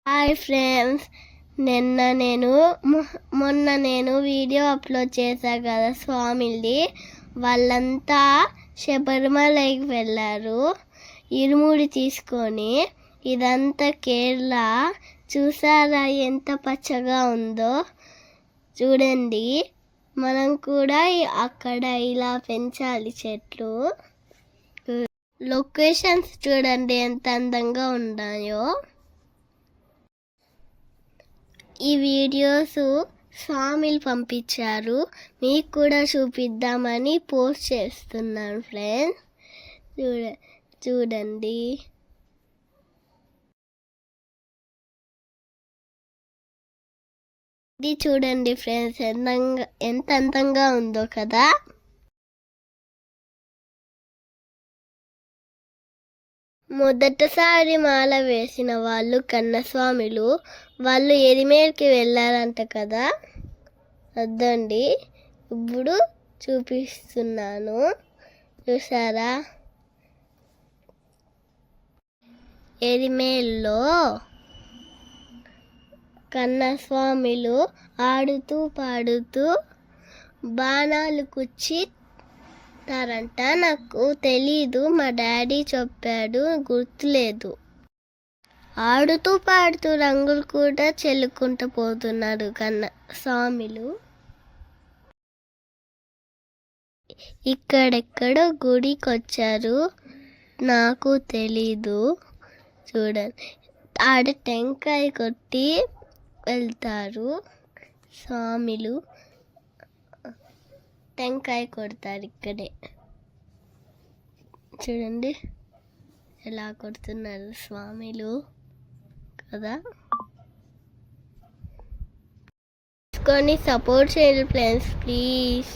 Hi friends, మొన్న నేను video upload చేశాను కదా స్వామిది. వాళ్ళంతా శబరిమలకి వెళ్ళారు ఇరుముడి తీసుకొని. ఇదంతా కేరళ. చూసారా ఎంత పచ్చగా ఉందో? చూడండి, మనం కూడా అక్కడ ఇలా పెంచాలి చెట్లు. లొకేషన్స్ చూడండి ఎంత అందంగా ఉన్నాయో. ఈ వీడియోస్ స్వామిలు పంపించారు, మీకు కూడా చూపిద్దామని పోస్ట్ చేస్తున్నాను ఫ్రెండ్స్. చూడండి, ఇది చూడండి ఫ్రెండ్స్, ఎంత అందంగా ఉందో కదా. మొదటిసారి మాల వేసిన వాళ్ళు కన్నస్వామిలు, వాళ్ళు ఎరిమేలికి వెళ్ళారంట కదా. అద్దండి, ఇప్పుడు చూపిస్తున్నాను, చూసారా? ఎరిమేల్లో కన్నస్వామిలు ఆడుతూ పాడుతూ బాణాలు కుచ్చితారంట. నాకు తెలీదు, మా డాడీ చెప్పాడు, గుర్తులేదు. ఆడుతూ పాడుతూ రంగులు కూడా చెల్లుకుంటూ పోతున్నారు స్వామిలు. ఇక్కడెక్కడో గుడికి వచ్చారు, నాకు తెలీదు. చూడండి, ఆడ టెంకాయ కొట్టి వెళ్తారు స్వామిలు. టెంకాయ కొడతారు ఇక్కడే. చూడండి ఎలా కొడుతున్నారు స్వామిలు కదా. సపోర్ట్ చేయండి ఫ్రెండ్స్, ప్లీజ్.